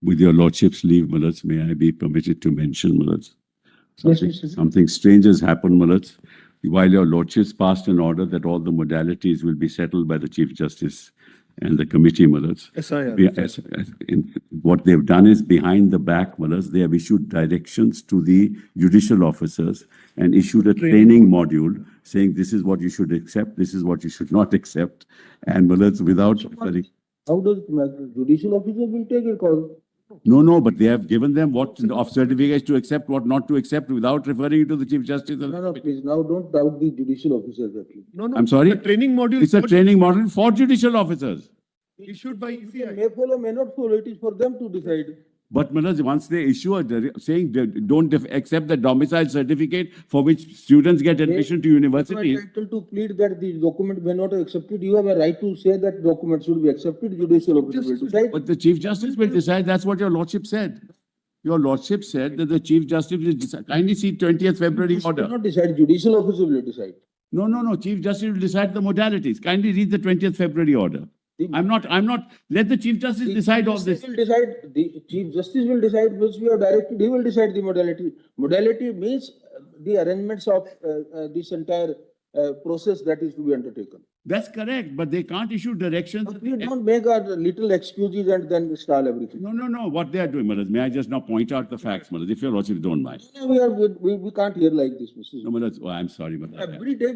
With your lordship's leave, Malaj, may I be permitted to mention, Malaj? Yes, Mr. Something strange has happened, Malaj. While your lordships passed an order that all the modalities will be settled by the Chief Justice and the committee, Malaj. What they've done is behind the back, Malaj, they have issued directions to the judicial officers and issued a training module saying this is what you should accept, this is what you should not accept. And Malaj, without... How does judicial officer will take a call? No, but they have given them what of certificates to accept, what not to accept without referring it to the Chief Justice. No, please, now don't doubt the judicial officers at least. No, I'm sorry? the training module. It's a training model for judicial officers. Issued by ECI. May follow, may not follow, it is for them to decide. But Manoj, once they issue saying they don't accept the domicile certificate for which students get admission to You are university. entitled to plead that the document may not be accepted. You have a right to say that document should be accepted. Judicial officer will decide. But the Chief Justice will decide. That's what your lordship said. Your lordship said that the Chief Justice will decide. Kindly see 20th February Will order. not decide. Judicial officer will decide. No. Chief Justice will decide the modalities. Kindly read the 20th February order. I'm not, let the Chief Justice decide all this. The Chief Justice will decide which we have directed. He will decide the modality. Modality means the arrangements of this entire process that is to be undertaken. That's correct, but they can't issue directions. But we don't make our little excuses and then stall everything. No. What they are doing, Manoj, may I just now point out the facts, Manoj, if your lordship don't mind. We can't hear like this, Mr. No, Manoj, I'm sorry, Manoj. Every day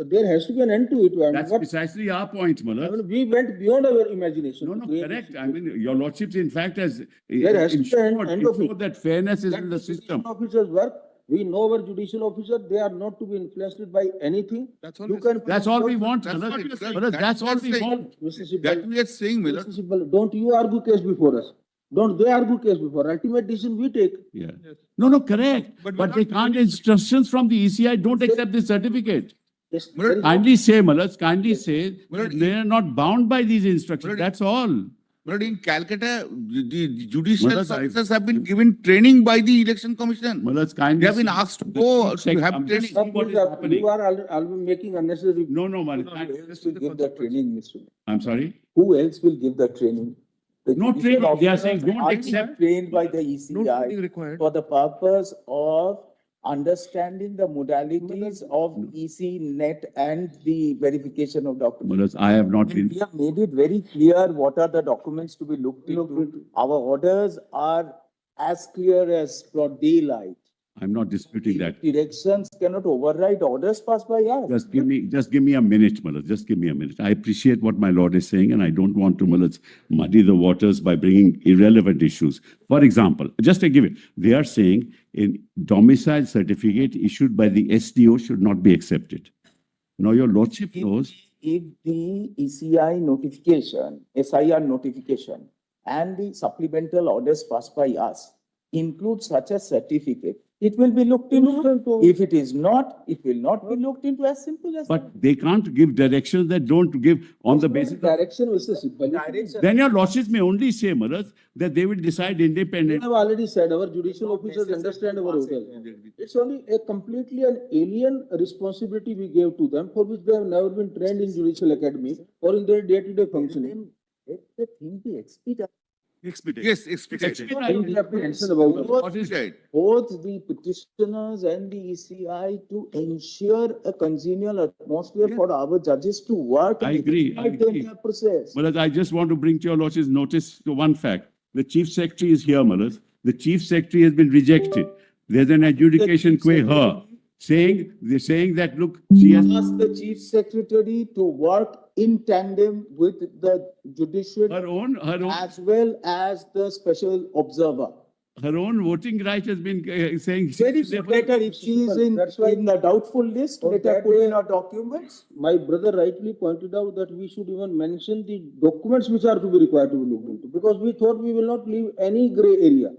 there has to be an end to it. And That's precisely our point, Manoj. I mean, we went beyond our imagination. No, correct. I mean, your lordship, in fact, has There has to be an end of ensured it. that fairness is Let in the system. judicial officers work. We know our judicial officer, they are not to be influenced by anything. That's all. You can- That's all we want, That's Manoj. what you're saying. Manoj, that's all we want. Mr. Sibal, That we are saying, Miller. Mr. Sibal, don't you argue case before us. Don't they argue case before. Ultimate decision we take. Yeah. No, correct. But we're But they not can't instructions from the ECI, don't accept this certificate. Yes, Well, there is- Kindly say, Manoj, kindly say, Well, they are not bound by these instructions. Well, That's all. But in Calcutta, the judicial Manoj, officers have been given training by the election commission. Manoj, They kindly. have been see- asked to go Check. to have I'm training. just- see what is happening. You are already making unnecessary. No, Manoj. Who else will give the training, Mr. I'm sorry. Who else will give the training? The No judicial training. They are officers saying don't are accept. Trained by the No ECI training required. for the purpose of understanding the modalities of EC net and the verification of documents. Manoj, I have not And been. we have made it very clear what are the documents to be looked into. Our orders are as clear as broad daylight. I'm not disputing that. Directions cannot override orders passed by us. Just give me a minute, Manoj. Just give me a minute. I appreciate what my lord is saying, and I don't want to, Manoj, muddy the waters by bringing irrelevant issues. For example, just to give it, they are saying in domicile certificate issued by the SDO should not be accepted. Now, your lordship knows. If the ECI notification, SIR notification, and the supplemental orders passed by us include such a certificate, it will be looked into. If it is not, it will not be looked into, as simple as. But they can't give directions that don't give on the basis of. Direction, Mr. Sibal. Direction. Then your lordships may only say, Manoj, that they will decide We independently. have already said our judicial officers understand our order. It's only a completely an alien responsibility we gave to them for which they have never been trained in judicial academy or in their day-to-day functioning. Let the thing be expedited. Yes, expedite. We have to mention about it. What is that? Both the petitioners and the ECI to ensure a congenial atmosphere for our judges to work. I and agree, I expedite the agree. entire process. Manoj, I just want to bring to your lordship's notice to one fact. The chief secretary is here, Manoj. The chief secretary has been rejected. There's an adjudication chief qua her, they're saying that, look, she has, Ask the chief secretary to work in tandem with the judiciary as well as the special observer. her own voting right has been saying. Very good. Later, if she is in the doubtful list, let her put in her documents. My brother rightly pointed out that we should even mention the documents which are to be required to be looked into, because we thought we will not leave any gray area.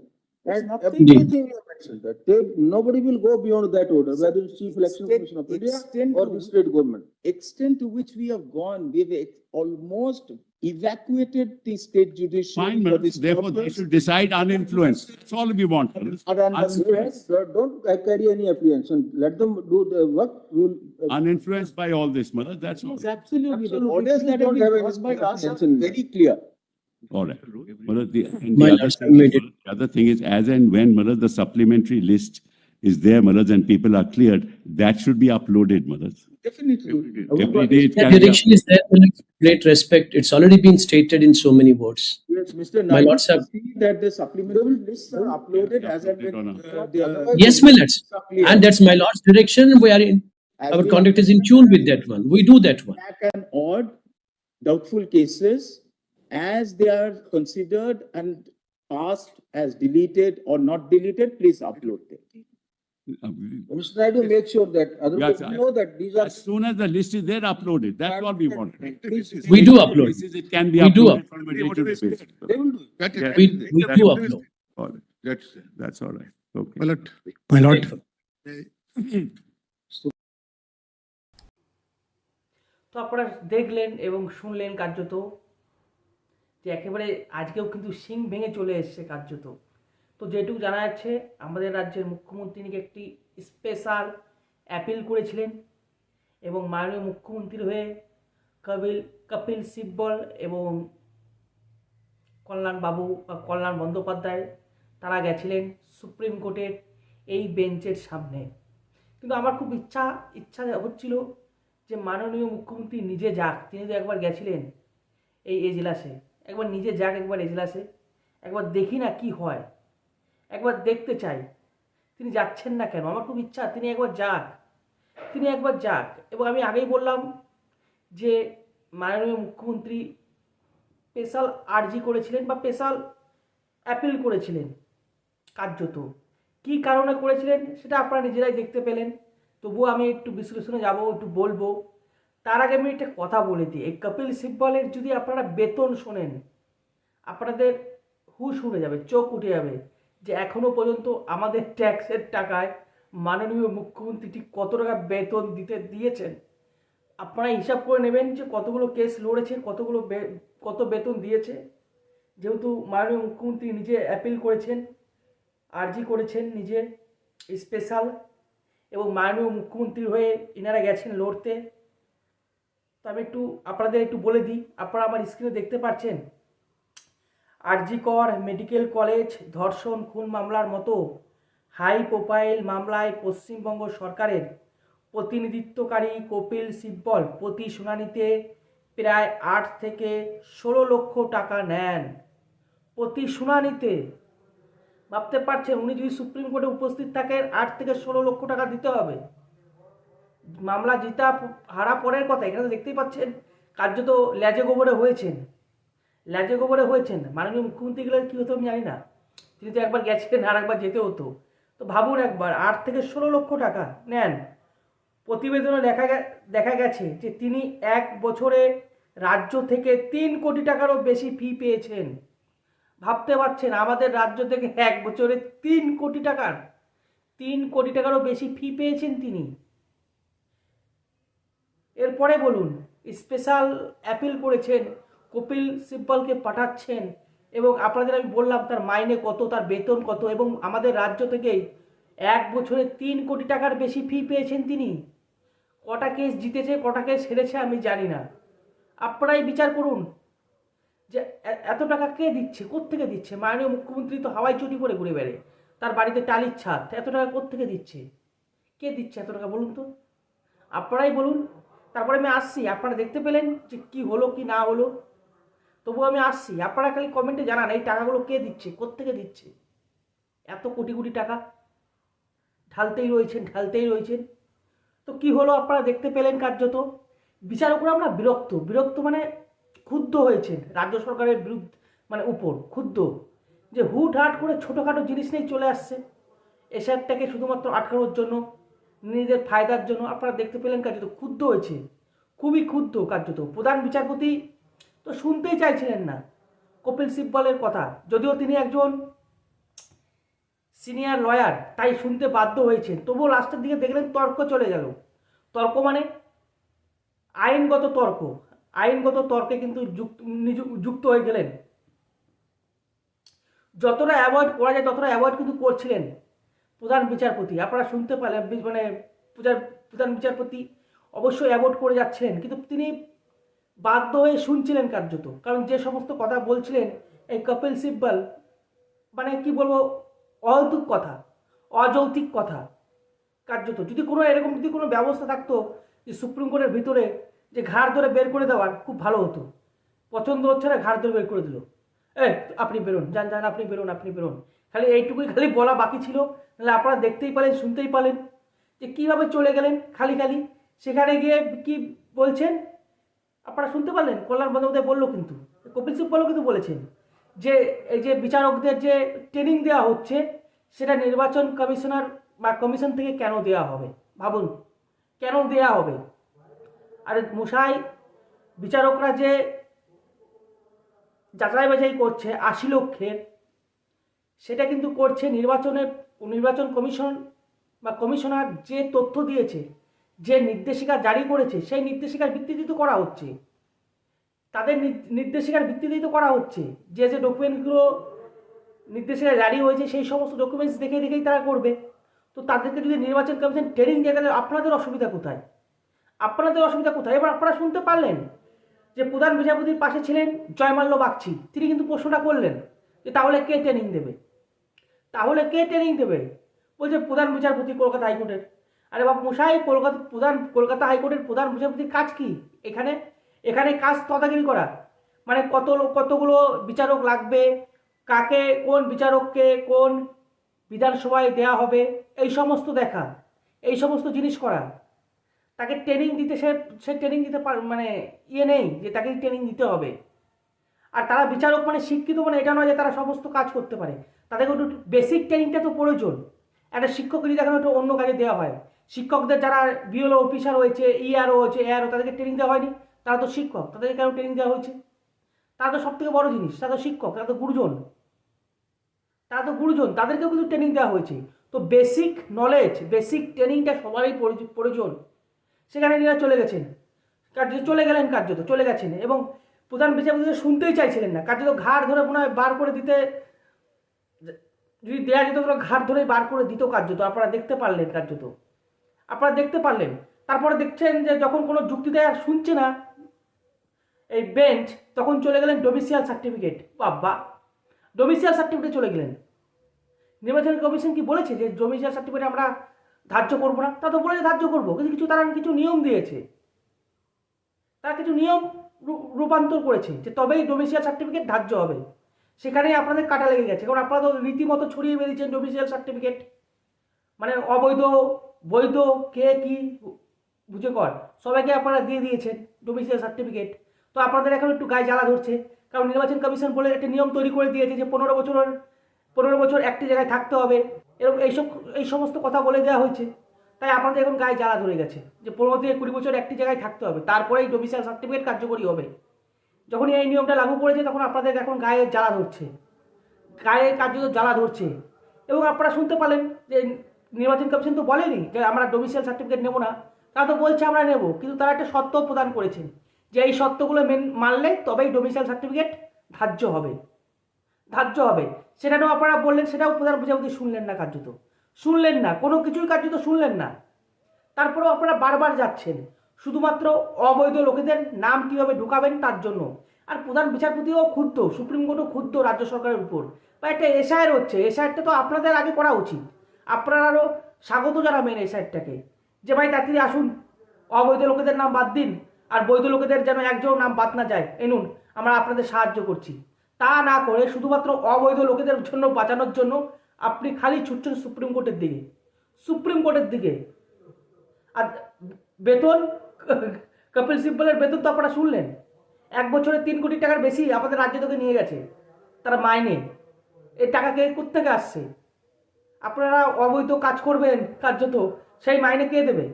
And everything we have mentioned that nobody will go beyond that order, whether it's Chief Election Commission of India or the state government. Extent to which we have gone, we've almost evacuated the state judiciary. Fine, for Manoj. this Therefore, they purpose. should decide uninfluenced. That's all we want, Manoj. Are uninfluenced. Don't carry any apprehension. Let them do the work. We will. Uninfluenced by all this, Manoj. That's all. Yes, absolutely. The Absolutely. orders that have Don't been have any passed by us are apprehension. very clear. All right. Well, and My the other lords, thing, made it. the other thing is, as and when the supplementary list is there, and people are cleared, that should be uploaded, Definitely. Every day it The can be direction is there, with great respect. It's already been stated in so many words. Yes, Mr. My Naidu, lords have- see that the supplementary lists are uploaded as and when. Yes, my lords. And that's my lord's direction. We are in, our conduct is in tune with that one. We do that one. Back and odd doubtful cases as they are considered and asked as deleted or not deleted, please upload them. Mr. Naidu, make sure that otherwise Yes, you know that these are. As soon as the list is there, upload it. That's what we want. We do upload. It can be We do uploaded from a day to day. They will do. That is- Yeah. We do upload. All right. That's all right. Okay. My lord, তো আপনারা দেখলেন এবং শুনলেন কার্যত যে একেবারে আজকেও কিন্তু সিং ভেঙে চলে এসছে কার্যত। তো যেটুকু জানা যাচ্ছে আমাদের রাজ্যের মুখ্যমন্ত্রী নাকি একটি স্পেশাল অ্যাপিল করেছিলেন এবং মাননীয় মুখ্যমন্ত্রীর হয়ে কপিল সিব্বল এবং কল্যাণ বন্দ্যোপাধ্যায় তারা গেছিলেন সুপ্রিম কোর্টের এই বেঞ্চের সামনে। কিন্তু আমার খুব ইচ্ছা হচ্ছিল যে মাননীয় মুখ্যমন্ত্রী নিজে যাক। তিনি তো একবার গেছিলেন এই এজলাসে, একবার নিজে যাক একবার এজলাসে, একবার দেখি না কি হয়, একবার দেখতে চাই তিনি যাচ্ছেন না কেন। আমার খুব ইচ্ছা তিনি একবার যাক। এবং আমি আগেই বললাম যে মাননীয় মুখ্যমন্ত্রী স্পেশাল আর্জি করেছিলেন বা স্পেশাল অ্যাপিল করেছিলেন কার্যত। কী কারণে করেছিলেন সেটা আপনারা নিজেরাই দেখতে পেলেন। তবুও আমি একটু বিশ্লেষণে যাব, একটু বলবো। তার আগে আমি একটা কথা বলে দিই, এই কপিল সিব্বলের যদি আপনারা বেতন শোনেন আপনাদের হুঁশ উড়ে যাবে, চোখ উঠে যাবে যে এখনও পর্যন্ত আমাদের ট্যাক্সের টাকায় মাননীয় মুখ্যমন্ত্রী ঠিক কত টাকা বেতন দিয়েছেন। আপনারা হিসাব করে নেবেন যে কতগুলো কেস লড়েছে, কত বেতন দিয়েছে। যেহেতু মাননীয় মুখ্যমন্ত্রী নিজে অ্যাপিল করেছেন, আর্জি করেছেন নিজের স্পেশাল, এবং মাননীয় মুখ্যমন্ত্রীর হয়ে ইনারা গেছেন লড়তে। তো আমি আপনাদের একটু বলে দিই, আপনারা আমার স্ক্রিনে দেখতে পাচ্ছেন আরজি কর মেডিকেল কলেজ ধর্ষণ খুন মামলার মতো হাই প্রোফাইল মামলায় পশ্চিমবঙ্গ সরকারের প্রতিনিধিত্বকারী কপিল সিব্বল প্রতি শুনানিতে প্রায় 8 থেকে 16 লক্ষ টাকা নেন। প্রতি শুনানিতে ভাবতে পারছেন, উনি যদি সুপ্রিম কোর্টে উপস্থিত থাকেন 8 থেকে 16 লক্ষ টাকা দিতে হবে। মামলা জিতা হারা পরের কথা, এখানে তো দেখতেই পাচ্ছেন কার্যত ল্যাজে গোবরে হয়েছেন। মাননীয় মুখ্যমন্ত্রী গেলে কী হতো আমি জানি না, তিনি তো একবার গেছেন আর একবার যেতে হতো। তো ভাবুন একবার 8 থেকে 16 লক্ষ টাকা নেন। প্রতিবেদনে দেখা গেছে যে তিনি 1 বছরে রাজ্য থেকে 3 কোটি টাকারও বেশি ফি পেয়েছেন। ভাবতে পারছেন আমাদের রাজ্য থেকে 1 বছরে 3 কোটি টাকারও বেশি ফি পেয়েছেন তিনি। এরপরে বলুন, স্পেশাল অ্যাপিল করেছেন, কপিল সিব্বলকে পাঠাচ্ছেন, এবং আপনাদের আমি বললাম তার মাইনে কত, তার বেতন কত, এবং আমাদের রাজ্য থেকেই 1 বছরে 3 কোটি টাকার বেশি ফি পেয়েছেন তিনি। কটা কেস জিতেছে, কটা কেস হেরেছে আমি জানি না, আপনারাই বিচার করুন যে এত টাকা কে দিচ্ছে, কোত্থেকে দিচ্ছে। মাননীয় মুখ্যমন্ত্রী তো হাওয়াই চটি করে ঘুরে বেড়ে, তার বাড়িতে টালির ছাদ, এত টাকা কোত্থেকে দিচ্ছে, কে দিচ্ছে এত টাকা বলুন তো, আপনারাই বলুন। তারপরে আমি আসছি, আপনারা দেখতে পেলেন যে কি হলো কি না হলো, তবুও আমি আসছি, আপনারা খালি কমেন্টে জানান এই টাকাগুলো কে দিচ্ছে, কোত্থেকে দিচ্ছে। এত কোটি কোটি টাকা ঢালতেই রয়েছেন। তো কি হলো আপনারা দেখতে পেলেন কার্যত। বিচার করে আমরা বিরক্ত মানে ক্ষুব্ধ হয়েছেন রাজ্য সরকারের বিরুদ্ধে, মানে উপর ক্ষুব্ধ যে হুটহাট করে ছোটোখাটো জিনিস নিয়ে চলে আসছে এসআরটাকে শুধুমাত্র আটকানোর জন্য, নিজেদের ফায়দার জন্য। আপনারা দেখতে পেলেন কার্যত ক্ষুব্ধ হয়েছে, খুবই ক্ষুব্ধ কার্যত। প্রধান বিচারপতি তো শুনতেই চাইছিলেন না কপিল সিব্বলের কথা, যদিও তিনি একজন সিনিয়র লয়ার, তাই শুনতে বাধ্য হয়েছেন। তবুও লাস্টের দিকে দেখলেন তর্ক চলে গেল। তর্ক মানে আইনগত তর্কে কিন্তু যুক্ত হয়ে গেলেন। যতটা অ্যাভয়েড করা যায় ততটা অ্যাভয়েড কিন্তু করছিলেন প্রধান বিচারপতি। আপনারা শুনতে পেলেন, মানে প্রধান বিচারপতি অবশ্যই অ্যাভয়েড করে যাচ্ছিলেন, কিন্তু তিনি বাধ্য হয়ে শুনছিলেন কার্যত, কারণ যে সমস্ত কথা বলছিলেন এই কপিল সিব্বল, মানে কি বলবো, অযৌক্তিক কথা, অযৌক্তিক কথা কার্যত। যদি কোনো এরকম যদি কোনো ব্যবস্থা থাকতো যে সুপ্রিম কোর্টের ভিতরে যে ঘাড় ধরে বের করে দেওয়ার, খুব ভালো হতো। পছন্দ হচ্ছে না, ঘাড় ধরে বের করে দিল, আপনি বেরোন, যান যান, আপনি বেরোন, আপনি বেরোন। খালি এইটুকুই খালি বলা বাকি ছিল, নাহলে আপনারা দেখতেই পেলেন, শুনতেই পেলেন যে কীভাবে চলে গেলেন খালি খালি। সেখানে গিয়ে কি বলছেন আপনারা শুনতে পারলেন, কল্যাণ বন্দ্যোপাধ্যায় বললো, কিন্তু কপিল সিব্বলও কিন্তু বলেছেন যে এই যে বিচারকদের যে ট্রেনিং দেওয়া হচ্ছে সেটা নির্বাচন কমিশনার বা কমিশন থেকে কেন দেওয়া হবে, ভাবুন কেন দেওয়া হবে। আর মশাই, বিচারকরা যে যাচাই বাছাই করছে 80 লক্ষের, সেটা কিন্তু করছে নির্বাচন কমিশন বা কমিশনার যে তথ্য দিয়েছে, যে নির্দেশিকা জারি করেছে, সেই নির্দেশিকার ভিত্তিতেই তো করা হচ্ছে। তাদের নির্দেশিকার ভিত্তিতেই তো করা হচ্ছে। যে যে ডকুমেন্টগুলো নির্দেশিকা জারি হয়েছে সেই সমস্ত ডকুমেন্টস দেখেই তারা করবে। তো তাদেরকে যদি নির্বাচন কমিশন ট্রেনিং দেয়, তাহলে আপনাদের অসুবিধা কোথায়? আপনাদের অসুবিধা কোথায়? এবার আপনারা শুনতে পারলেন যে প্রধান বিচারপতির পাশে ছিলেন জয়মাল্য বাগচি, তিনি কিন্তু প্রশ্নটা করলেন যে তাহলে কে ট্রেনিং দেবে, তাহলে কে ট্রেনিং দেবে? বলছে প্রধান বিচারপতি কলকাতা হাইকোর্টের। আরে বাবু মশাই, কলকাতা হাইকোর্টের প্রধান বিচারপতির কাজ কি? এখানে কাজ তদারকি করা, মানে কতগুলো বিচারক লাগবে, কাকে কোন বিচারককে কোন বিধানসভায় দেয়া হবে, এই সমস্ত দেখা, এই সমস্ত জিনিস করা। তাকে ট্রেনিং দিতে সে ট্রেনিং দিতে মানে নেই যে তাকে ট্রেনিং দিতে হবে। আর তারা বিচারক মানে শিক্ষিত, মানে এটা নয় যে তারা সমস্ত কাজ করতে পারে, তাদেরকে একটু বেসিক ট্রেনিংটা তো প্রয়োজন। একটা শিক্ষক যদি দেখানো একটু অন্য কাজে দেওয়া হয়, শিক্ষকদের যারা বিএলও অফিসার হয়েছে, ইআরও হয়েছে, এআরও, তাদেরকে ট্রেনিং দেওয়া হয়নি? তারা তো শিক্ষক, তাদেরকে কেন ট্রেনিং দেওয়া হয়েছে? তারা তো সব থেকে বড় জিনিস, তারা তো শিক্ষক, তারা তো গুরুজন, তাদেরকেও কিন্তু ট্রেনিং দেওয়া হয়েছে। তো বেসিক নলেজ, বেসিক ট্রেনিংটা সবারই প্রয়োজন। সেখানে এরা চলে গেছেন, কার্যত চলে গেছেন, এবং প্রধান বিচারপতি শুনতেই চাইছিলেন না। কার্যত ঘাড় ধরে মনে হয় বার করে দিতে, যদি দেওয়া যেত ঘাড় ধরে বার করে দিত কার্যত। আপনারা দেখতে পারলেন। তারপরে দেখছেন যে যখন কোনো যুক্তি দেয় আর শুনছে না এই বেঞ্চ, তখন চলে গেলেন ডোমিসিয়াল সার্টিফিকেট। বাবা, ডোমিসিয়াল সার্টিফিকেট চলে গেলেন। নির্বাচন কমিশন কি বলেছে যে ডোমিসিয়াল সার্টিফিকেট আমরা ধার্য করবো না? তা তো বলেছে ধার্য করবো, কিন্তু তারা কিছু নিয়ম দিয়েছে, তারা কিছু নিয়ম রূপান্তর করেছে যে তবেই ডোমিসিয়াল সার্টিফিকেট ধার্য হবে। সেখানেই আপনাদের কাটা লেগে গেছে, কারণ আপনারা তো রীতিমতো ছড়িয়ে বেরিয়েছেন ডোমিসিয়াল সার্টিফিকেট, মানে অবৈধ বৈধ কে কি বুঝে কর সবাইকে আপনারা দিয়ে দিয়েছেন ডোমিসিয়াল সার্টিফিকেট। তো আপনাদের এখন একটু গায়ে জ্বালা ধরছে, কারণ নির্বাচন কমিশন বলে একটা নিয়ম তৈরি করে দিয়েছে যে 15 বছর একটি জায়গায় থাকতে হবে, এরকম এই সমস্ত কথা বলে দেওয়া হয়েছে। তাই আপনাদের এখন গায়ে জ্বালা ধরে গেছে যে 15 থেকে 20 বছর একটি জায়গায় থাকতে হবে, তারপরেই ডোমিসিয়াল সার্টিফিকেট কার্যকরী হবে। যখন এই নিয়মটা লাগু করেছে তখন আপনাদের এখন গায়ে জ্বালা ধরছে, কার্যত জ্বালা ধরছে। এবং আপনারা শুনতে পেলেন যে নির্বাচন কমিশন তো বলেনি যে আমরা ডোমিসিয়াল সার্টিফিকেট নেব না, তারা তো বলছে আমরা নেব, কিন্তু তারা একটা শর্ত প্রদান করেছেন যে এই শর্তগুলো মানলে তবেই ডোমিসিয়াল সার্টিফিকেট ধার্য হবে। সেটাও আপনারা বললেন, সেটাও প্রধান বিচারপতি শুনলেন না, শুনলেন না, কোনো কিছুই কার্যত শুনলেন না। তারপরেও আপনারা বারবার যাচ্ছেন শুধুমাত্র অবৈধ লোকেদের নাম কিভাবে ঢুকাবেন তার জন্য। আর প্রধান বিচারপতিও ক্ষুব্ধ, সুপ্রিম কোর্টও ক্ষুব্ধ রাজ্য সরকারের উপর। বা একটা এসআইআর হচ্ছে, এসআইআরটা তো আপনাদের আগে করা উচিত, আপনারা আরও স্বাগত জানাবেন এসআইআরটাকে, যে ভাই তাড়াতাড়ি আসুন, অবৈধ লোকেদের নাম বাদ দিন, আর বৈধ লোকেদের যেন একজন নাম বাদ না যায়, এনুন আমরা আপনাদের সাহায্য করছি। তা না করে শুধুমাত্র অবৈধ লোকেদের জন্য বাঁচানোর জন্য আপনি খালি ছুটছেন সুপ্রিম কোর্টের দিকে। আর বেতন, কপিল সিব্বলের বেতন তো আপনারা শুনলেন, 1 বছরে 3 কোটি টাকার বেশি আমাদের রাজ্য থেকে নিয়ে গেছে তারা মাইনে। এই টাকা কে কোত্থেকে আসছে? আপনারা অবৈধ কাজ করবেন কার্যত, সেই মাইনে কে দেবে?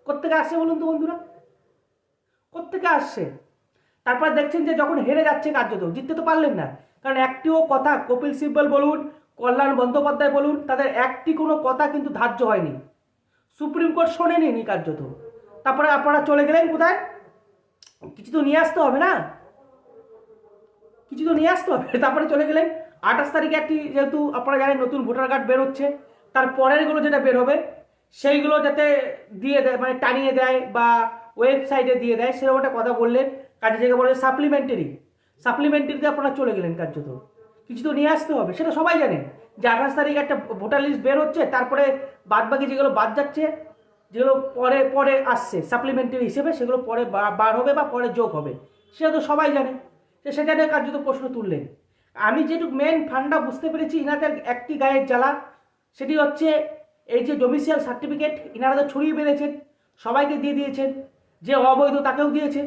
কোত্থেকে আসছে বলুন তো বন্ধুরা, কোত্থেকে আসছে? তারপর দেখছেন যে যখন হেরে যাচ্ছে কার্যত, জিততে তো পারলেন না, কারণ একটিও কথা কপিল সিব্বল বলুন, কল্যাণ বন্দ্যোপাধ্যায় বলুন, তাদের একটি কোনো কথা কিন্তু ধার্য হয়নি, সুপ্রিম কোর্ট শোনেনি কার্যত। তারপরে আপনারা চলে গেলেন কোথায়? কিছু তো নিয়ে আসতে হবে না, তারপরে চলে গেলেন 28 তারিখে একটি, যেহেতু আপনারা জানেন নতুন ভোটার কার্ড বেরোচ্ছে, তার পরেরগুলো যেটা বের হবে সেইগুলো যাতে দিয়ে দেয়, মানে টানিয়ে দেয় বা ওয়েবসাইটে দিয়ে দেয়, সেরকম একটা কথা বললেন। কাজে জায়গায় বলে সাপ্লিমেন্টারিতে আপনারা চলে গেলেন কার্যত। কিছু তো নিয়ে আসতে হবে, সেটা সবাই জানে যে 28 তারিখ একটা ভোটার লিস্ট বের হচ্ছে, তারপরে বাদবাকি যেগুলো বাদ যাচ্ছে, যেগুলো পরে পরে আসছে সাপ্লিমেন্টারি হিসেবে, সেগুলো পরে বার হবে বা পরে যোগ হবে, সেটা তো সবাই জানে। সেটা নিয়ে কার্যত প্রশ্ন তুললেন। আমি যেটুকু মেন ফান্ডা বুঝতে পেরেছি, ইনাদের একটি গায়ের জ্বালা, সেটি হচ্ছে এই যে ডোমিসিয়াল সার্টিফিকেট ইনারা তো ছড়িয়ে বেড়েছেন, সবাইকে দিয়ে দিয়েছেন, যে অবৈধ তাকেও দিয়েছেন,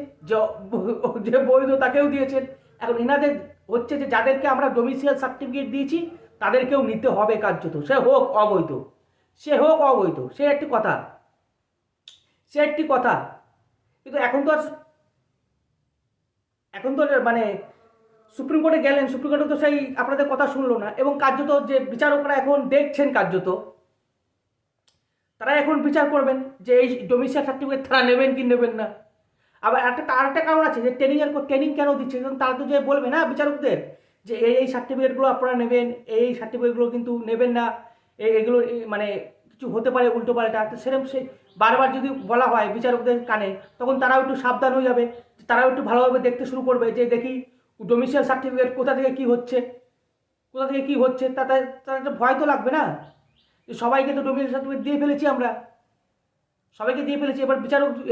যে বৈধ তাকেও দিয়েছেন। এখন ইনাদের হচ্ছে যে যাদেরকে আমরা ডোমিসিয়াল সার্টিফিকেট দিয়েছি তাদেরকেও নিতে হবে কার্যত, সে হোক অবৈধ, সে একটি কথা। কিন্তু এখন তো মানে সুপ্রিম কোর্টে গেলেন, সুপ্রিম কোর্টে তো সেই আপনাদের কথা শুনলো না, এবং কার্যত যে বিচারকরা এখন দেখছেন, কার্যত তারা এখন বিচার করবেন যে এই ডোমিসিয়াল সার্টিফিকেট তারা নেবেন কি নেবেন না। আবার আরেকটা কারণ আছে যে ট্রেনিং কেন দিচ্ছে, কারণ তারা তো যে বলবে না বিচারকদের যে এই সার্টিফিকেটগুলো আপনারা নেবেন, এই সার্টিফিকেটগুলো কিন্তু নেবেন না, এগুলো মানে কিছু হতে পারে উল্টো পাল্টা। সেরকম সে বারবার যদি বলা হয় বিচারকদের কানে, তখন তারাও একটু সাবধান হয়ে যাবে, তারাও একটু ভালোভাবে দেখতে শুরু করবে যে দেখি ডোমিসিয়াল সার্টিফিকেট কোথা থেকে কি হচ্ছে, তাদের একটা ভয় তো লাগবে না। সবাইকে তো ডোমিসিয়াল সার্টিফিকেট দিয়ে ফেলেছি আমরা,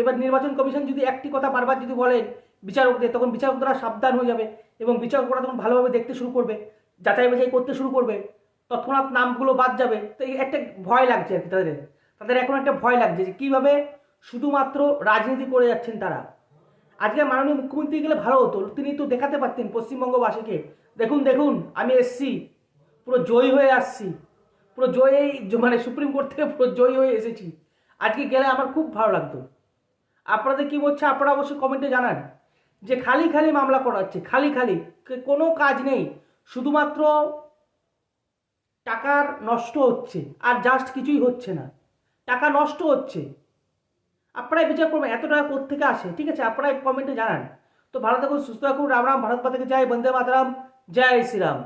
এবার নির্বাচন কমিশন যদি একটি কথা বারবার যদি বলেন বিচারকদের, তখন বিচারকরা সাবধান হয়ে যাবে এবং বিচারকরা তখন ভালোভাবে দেখতে শুরু করবে, যাচাই বাছাই করতে শুরু করবে, তৎক্ষণাৎ নামগুলো বাদ যাবে। তো এই একটা ভয় লাগছে আর কি তাদের এখন একটা ভয় লাগছে যে কীভাবে শুধুমাত্র রাজনীতি করে যাচ্ছেন তারা। আজকে মাননীয় মুখ্যমন্ত্রী গেলে ভালো হতো, তিনি তো দেখাতে পারতেন পশ্চিমবঙ্গবাসীকে, দেখুন আমি এসছি, পুরো জয়ী হয়ে আসছি, পুরো মানে সুপ্রিম কোর্ট থেকে পুরো জয়ী হয়ে এসেছি। আজকে গেলে আমার খুব ভালো লাগতো। আপনাদের কি বলছে আপনারা অবশ্যই কমেন্টে জানান যে খালি মামলা করা হচ্ছে, খালি কোনো কাজ নেই, শুধুমাত্র টাকার নষ্ট হচ্ছে, আর জাস্ট কিছুই হচ্ছে না, টাকা নষ্ট হচ্ছে। আপনারাই বিচার করবেন এত টাকা কোত্থেকে আসে, ঠিক আছে, আপনারাই কমেন্টে জানান। তো ভালো থাকুন, সুস্থ থাকুন, রাম রাম, ভারত মাতা কি জয়, বন্দে মাতরম, জয় শ্রীরাম।